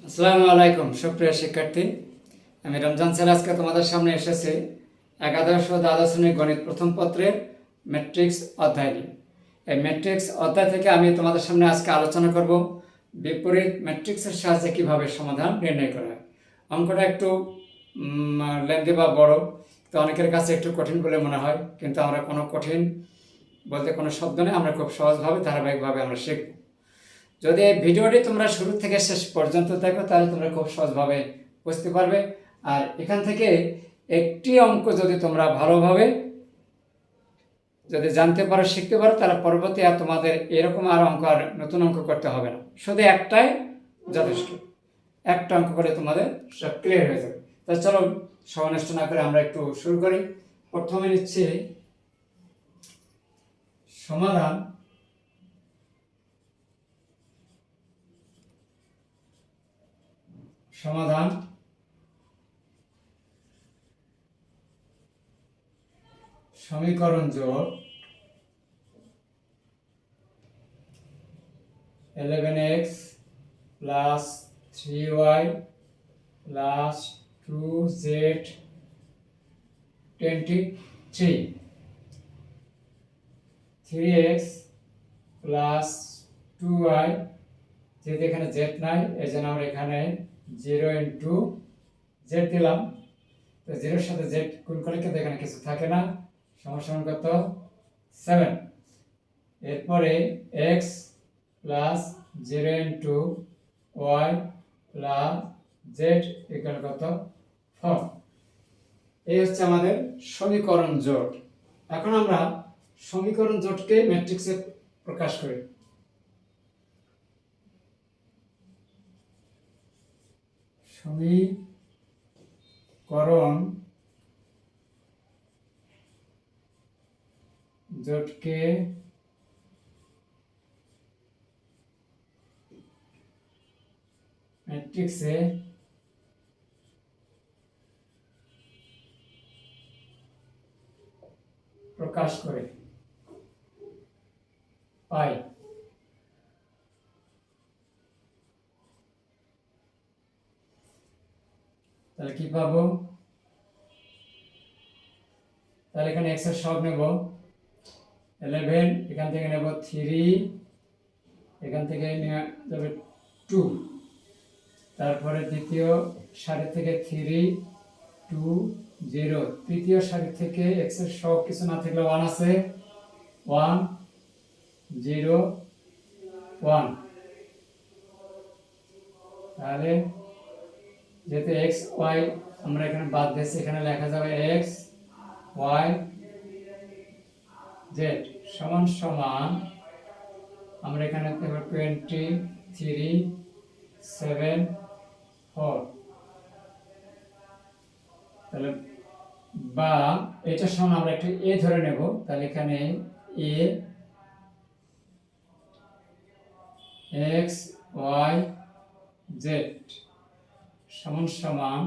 আসসালামু আলাইকুম সুপ্রিয় শিক্ষার্থী, আমি রমজান স্যার আজকে তোমাদের সামনে এসেছি একাদশ ও দ্বাদশ শ্রেণীর গণিত প্রথম পত্রের ম্যাট্রিক্স অধ্যায় নিয়ে। এই ম্যাট্রিক্স অধ্যায় থেকে আমি তোমাদের সামনে আজকে আলোচনা করব বিপরীত ম্যাট্রিক্সের সাহায্যে কীভাবে সমাধান নির্ণয় করা হয়। অঙ্কটা একটু লেন্দি বা বড়, তো অনেকের কাছে একটু কঠিন বলে মনে হয়, কিন্তু আমরা কোনো কঠিন বলতে কোনো শব্দ নেই, আমরা খুব সহজভাবে ধারাবাহিকভাবে আমরা শিখব। যদি এই ভিডিওটি তোমরা শুরু থেকে শেষ পর্যন্ত দেখো তাহলে তোমরা খুব সহজভাবে বুঝতে পারবে। আর এখান থেকে একটি অঙ্ক যদি তোমরা ভালোভাবে যদি জানতে পারো, শিখতে পারো, তাহলে পরবর্তী আর তোমাদের এরকম আর অঙ্ক আর নতুন অঙ্ক করতে হবে না, শুধু একটাই যথেষ্ট। একটা অঙ্ক করে তোমাদের সব ক্লিয়ার হয়ে যাবে। তা চলো সময় নষ্ট না করে আমরা একটু শুরু করি। প্রথমে নিচ্ছি সমাধান সমাধান সমীকরণ জোট 11x plus 3y plus 2z 23, 3x plus 2y, যেহেতু এখানে z নাই এই জন্য আমরা এখানে 0 ইন্টু z দিলাম। তো 0-এর সাথে z গুণ করলে কিন্তু এখানে কিছু থাকে না, সমান কত 7। এরপরে x plus 0 into Y plus Z equal কত 4। এই হচ্ছে আমাদের সমীকরণ জোট। এখন আমরা সমীকরণ জোটকে ম্যাট্রিক্সে প্রকাশ করি। সমীকরণ জোটকে ম্যাট্রিক্সে প্রকাশ করে পাই। তাহলে কি পাবো? তাহলে এখানে x এর সহগ নেব 11, এখান থেকে নেব 3, এখান থেকে নেওয়া যাবে 2, তারপরে দ্বিতীয় সারি থেকে 3 2 0, তৃতীয় সারি থেকে x এর সহগ কিছু না থাকলে 1 আছে, 1 0 1। তাহলে যেহেতু x y আমরা এখানে বাদ দিয়েছি, এখানে লেখা যাবে x y z সমান সমান আমরা এখানে দেব 23 7 4। তাহলে বা এটার সমান আমরা একটু a ধরে নেব। তাহলে এখানে a x y z সমান সমান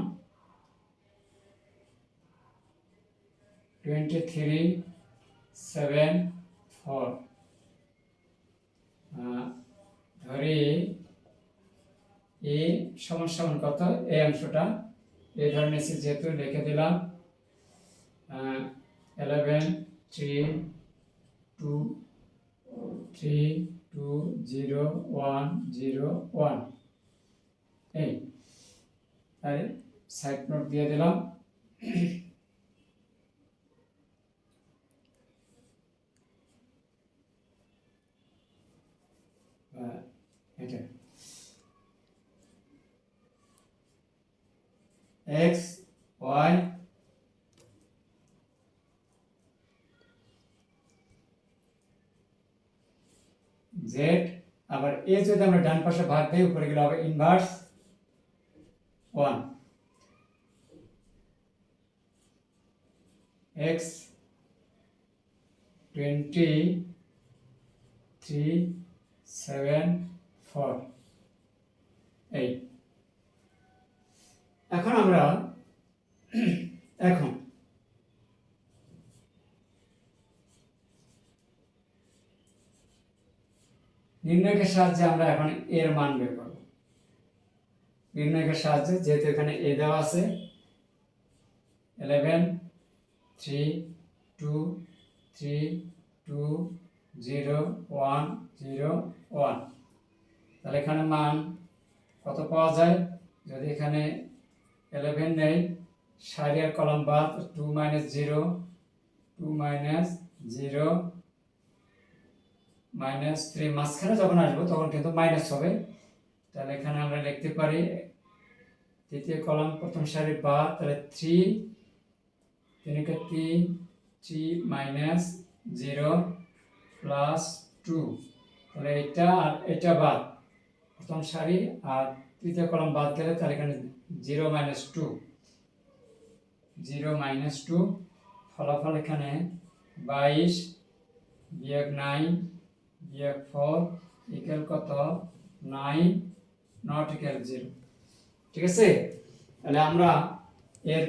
23 7 4। ধরি a সমান সমান কত, এই অংশটা এই ধরে নিয়েছি যেহেতু লিখে দিলাম 11 3 2 3 2 0 1 0 1। এই তাই সাইড নোট দিয়ে দিলাম। এটা x y z, আবার a যদি আমরা ডান পাশে ভাগ দেই উপরে গেলে হবে ইনভার্স 1, x 23 7 4 এই। এখন আমরা এখন নির্ণয়কের সাহায্যে আমরা এখন এর মান বের করব। নির্ণায়কের সাহায্যে, যেহেতু এখানে এ দেওয়া আছে 11 3 2 3 2 0 1 0 1। তাহলে এখানে মান কত পাওয়া যায়? যদি এখানে 11 নেই, সারি আর কলাম বাদ, 2 - 0 2 - 0 -3, মাঝখানে যখন আসবো তখন কিন্তু মাইনাস হবে। তাহলে এখানে আমরা লিখতে পারি তৃতীয় কলাম প্রথম সারি বাদ, তাহলে 3 3 -0 +2, তাহলে এটা আর এটা বাদ, প্রথম সারি আর তৃতীয় কলাম বাদ গেলে তাহলে এখানে 0 - 2 0 - 2। ফলাফল এখানে 22 বিয়োগ 9 বিয়োগ 4 ইকুয়াল কত? 9 নট ইকুয়াল 0। ঠিক আছে, তাহলে আমরা এর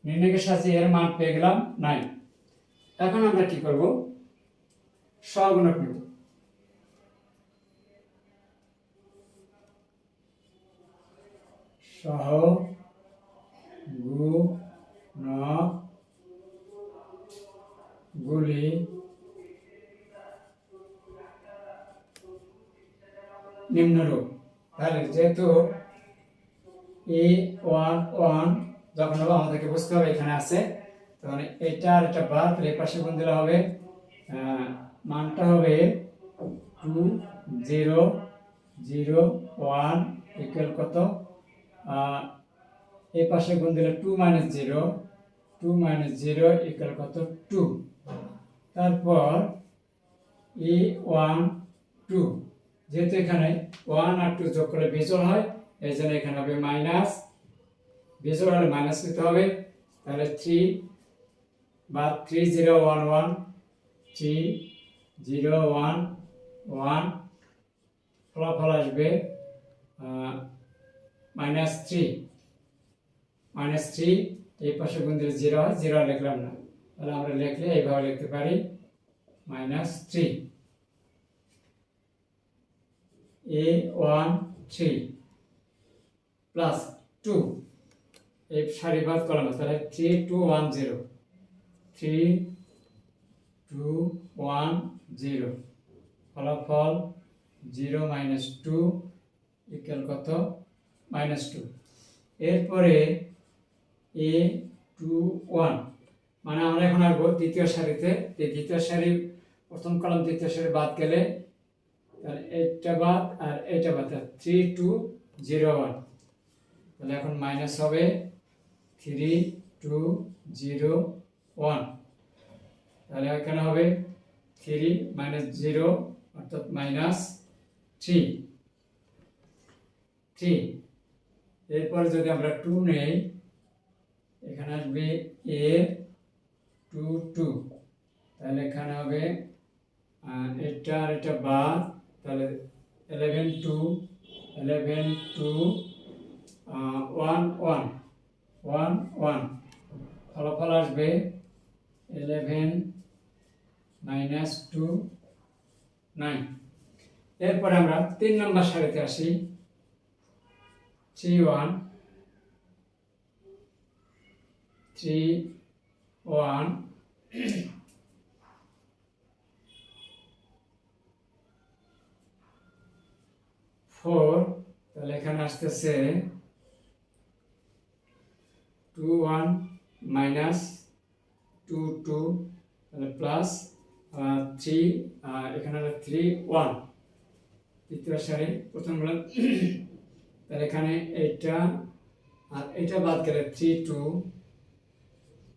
নির্ণায়কের সাহায্যে এর মান পেয়ে গেলাম 9। এখন আমরা কি করব? সহগুণক নেব। সহগুণকগুলি নিম্নরূপ। তাহলে যেহেতু a11 যখন হবে আমাদেরকে বুঝতে হবে এখানে আছে, তখন এটা আর এটা বাদ, এই পাশে গুণ দিলে হবে মানটা হবে 2 0 0 1 ইকুয়াল কত? এই পাশে গুণ দিলে 2 - 0 2 - 0 ইকুয়াল কত? 2। তারপর a12, যেহেতু এখানে 1 আর 2 যোগ করলে বিজোড় হয়, এই জন্য এখানে হবে মাইনাস, বিজোড় হলে মাইনাস নিতে হবে। তাহলে 3 বা 3 0 1 1 3 0 1 1, ফলাফল আসবে -3 এই পাশে গুণ দিলে 0 হয়, 0 লিখলাম না, তাহলে আমরা লিখলে এইভাবে লিখতে পারি -3 a13 প্লাস 2, এই সারি বাদ কলাম, তাহলে 3 2 1 0 3 2 1 0, ফলাফল 0 - 2 ইকুয়াল কত? -2। এরপরে a21, মানে আমরা এখন আসবো দ্বিতীয় সারিতে। দ্বিতীয় সারি প্রথম কলাম দ্বিতীয় সারি বাদ গেলে তাহলে এটা বাদ আর এটা বাদ, 3 2 0 1, তাহলে এখন মাইনাস হবে 3 2 0 1, তাহলে এখানে হবে 3 - 0 অর্থাৎ -3। এরপর যদি আমরা 2 নেই, এখানে আসবে a22, তাহলে এখানে হবে এটা আর এটা বাদ, তাহলে 11 2 1 1 1 1, ফলাফল আসবে 11 - 2 9। এরপরে আমরা 3 নম্বর সারিতে আসি। 3 1 3 1 4, তাহলে এখানে আসতেছে 2 1 - 2 2, তাহলে প্লাস 3, এখানে 3 1, তৃতীয় সারি প্রথম বললাম, তাহলে এখানে এইটা আর এটা বাদ গেলে 3 2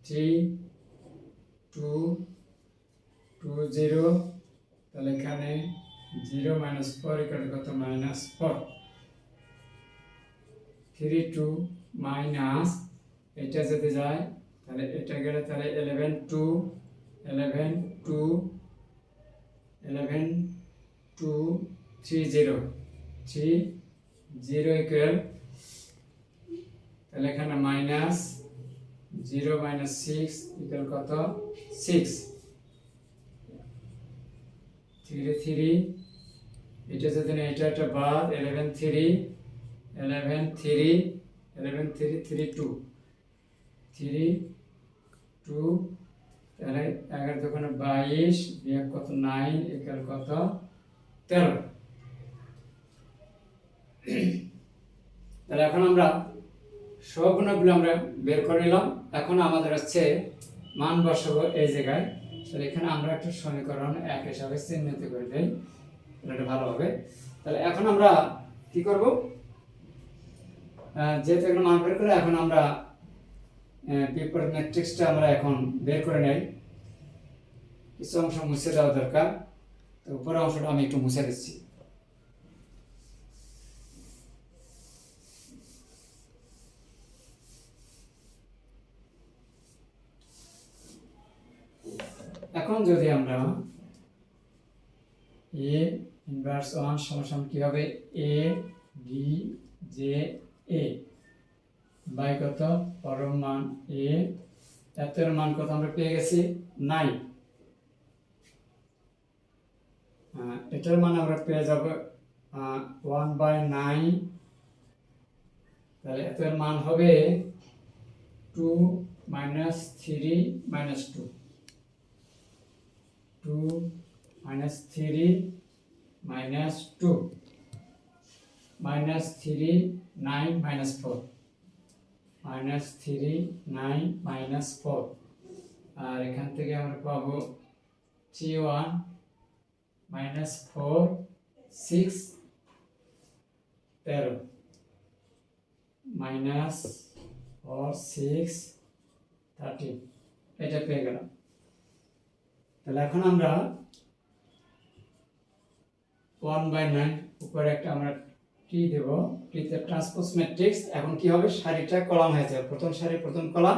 3 2 2 0, তাহলে এখানে 0 - 4 ইকুয়াল কত? -4। 3 2 মাইনাস এটা যদি যায় তাহলে এটা গেলে তাহলে 11 2 11 2 11 2 3 0 3 0 ইকুয়াল, তাহলে এখানে মাইনাস 0 - 6 ইকুয়াল কত? 6। 3 3, এটা যদি না এটা একটা বাদ, 11 3 11 3 11 3 3 2 3 2 তাহলে 11 দোকানে 22 বিয়োগ কত 9 ইকুয়াল কত 13। তাহলে এখন আমরা সহগুণকগুলো আমরা বের করে নিলাম। এখন আমাদের হচ্ছে মান বসাবো এই জায়গায়। তাহলে এখানে আমরা একটা সমীকরণ 1 হিসাবে চিহ্নিত করে দেই, এটা ভালো হবে। তাহলে এখন আমরা কি করব, যেহেতু এগুলো মান বের করে এখন আমরা বিপরীত ম্যাট্রিক্সটা আমরা এখন বের করে নেই। কিছু অংশ মুছে দেওয়া দরকার, তো উপরের অংশটা আমি একটু মুছে দিচ্ছি। এখন যদি আমরা a ইনভার্স 1 সমান কি হবে a b j a by কত পরম মান a, এর মান কত আমরা পেয়ে গেছি 9, এটার মান আমরা পেয়ে যাব 1/9। তাহলে এর মান হবে 2 - 3 - 2 2 - 3 - 2 -3 9 - 4 -3 9 - 4, আর এখান থেকে আমরা পাবো 3 1 - 4 6 13 -4 6 13, এটা পেয়ে গেলাম। তাহলে এখন আমরা 1/9 উপরে একটা আমরা টি দেব, টিতে ট্রান্সপোজ ম্যাট্রিক্স। এখন কি হবে, সারিটা কলাম হয়ে যাবে, প্রথম সারি প্রথম কলাম,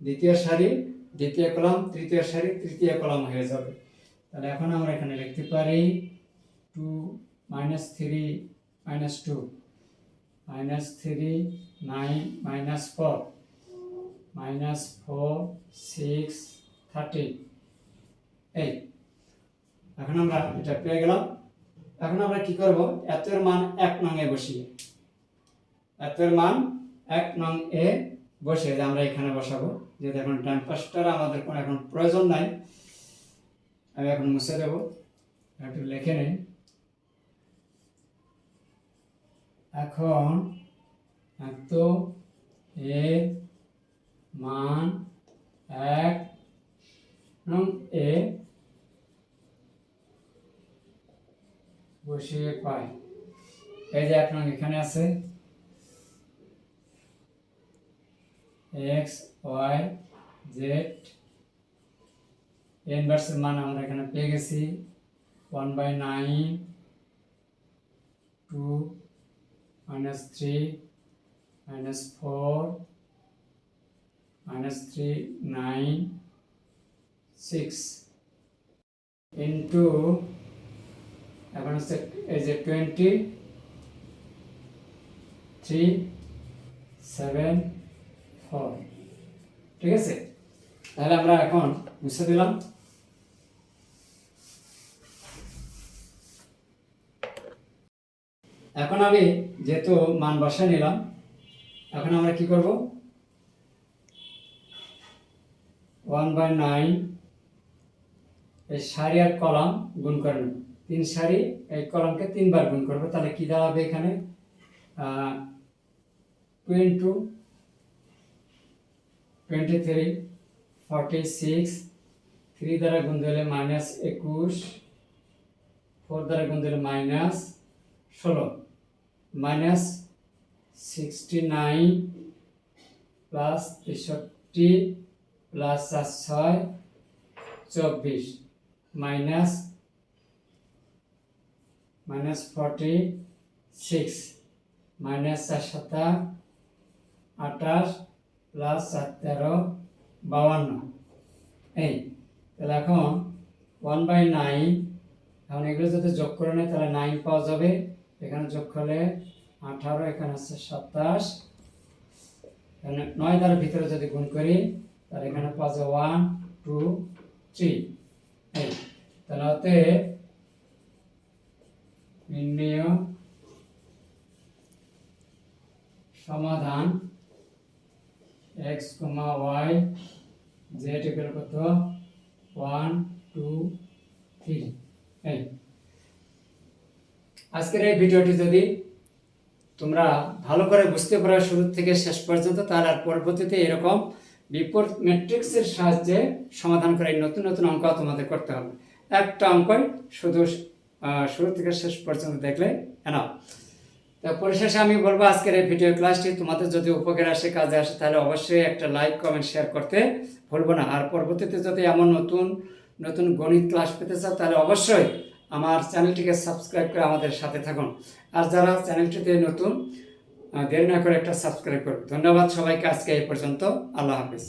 দ্বিতীয় সারি দ্বিতীয় কলাম, তৃতীয় সারি তৃতীয় কলাম হয়ে যাবে। তাহলে এখন আমরা এখানে লিখতে পারি 2 - 3 - 2 -3 9 - 4 -4 6 13 8। এখন আমরা এটা পেয়ে গেলাম। এখন আমরা কি করব, এর মান 1 নং এ বসিয়ে, এর মান 1 নং এ বসিয়ে আমরা এখানে বসাবো। যেহেতু এখন ডান পাশটার আমাদের কোনো এখন প্রয়োজন নাই, আমি এখন মুছে দেব, একটু লিখে নিই। এখন এর মান 1 নং এ বসিয়ে পাই, এই যে 1 নং এখানে আছে, x y z ইনভার্সের মান আমরা এখানে পেয়ে গেছি 1/9 2 - 3 - 4 -3 9 6 ইন্টু, এখন হচ্ছে এই যে 23 7 4, ঠিক আছে। তাহলে আমরা এখন মুছে দিলাম। এখন আমি যেহেতু মান বসা নিলাম, এখন আমরা কি করব, 1/9 এই সারি আর কলাম গুণ করে নেব, 3 সারি এই কলামকে 3 বার গুণ করব। তাহলে কি দাঁড়াবে এখানে 2 × 23 46, 3 দ্বারা গুণ দিলে -21, 4 দ্বারা গুণ দিলে -16, -69 প্লাস 63 প্লাস 4 6 24 -46 -4 7 28 প্লাস 4 13 52, এই। তাহলে এখন 1/9, এখন এগুলো যদি যোগ করে নেয় তাহলে 9 পাওয়া যাবে, এখানে যোগ করলে 18, এখানে হচ্ছে 27, এখানে 9 দ্বারা ভিতরে যদি গুণ করি তাহলে এখানে পাওয়া যাবে 1 2 3, এই। তাহলে হতে নির্ণয় সমাধান x, y, z ইকুয়াল কত 1 2 3। এই আজকের এই ভিডিওটি যদি তোমরা ভালো করে বুঝতে পারো শুরু থেকে শেষ পর্যন্ত, তাহলে আর পরবর্তীতে এরকম বিপরীত ম্যাট্রিক্সের সাহায্যে সমাধান করে নতুন নতুন অঙ্ক তোমাদের করতে হবে। একটা অঙ্কই শুধু শুরু থেকে শেষ পর্যন্ত দেখলে এনাফ। তো পরিশেষে আমি বলবো, আজকের এই ভিডিও ক্লাসটি তোমাদের যদি উপকারে আসে, কাজে আসে, তাহলে অবশ্যই একটা লাইক কমেন্ট শেয়ার করতে ভুলবো না। আর পরবর্তীতে যদি এমন নতুন নতুন গণিত ক্লাস পেতে চাও, তাহলে অবশ্যই আমার চ্যানেলটিকে সাবস্ক্রাইব করে আমাদের সাথে থাকুন। আর যারা চ্যানেলটিতে নতুন, দেরি না করে একটা সাবস্ক্রাইব করুন। ধন্যবাদ সবাইকে, আজকে এই পর্যন্ত। আল্লাহ হাফিজ।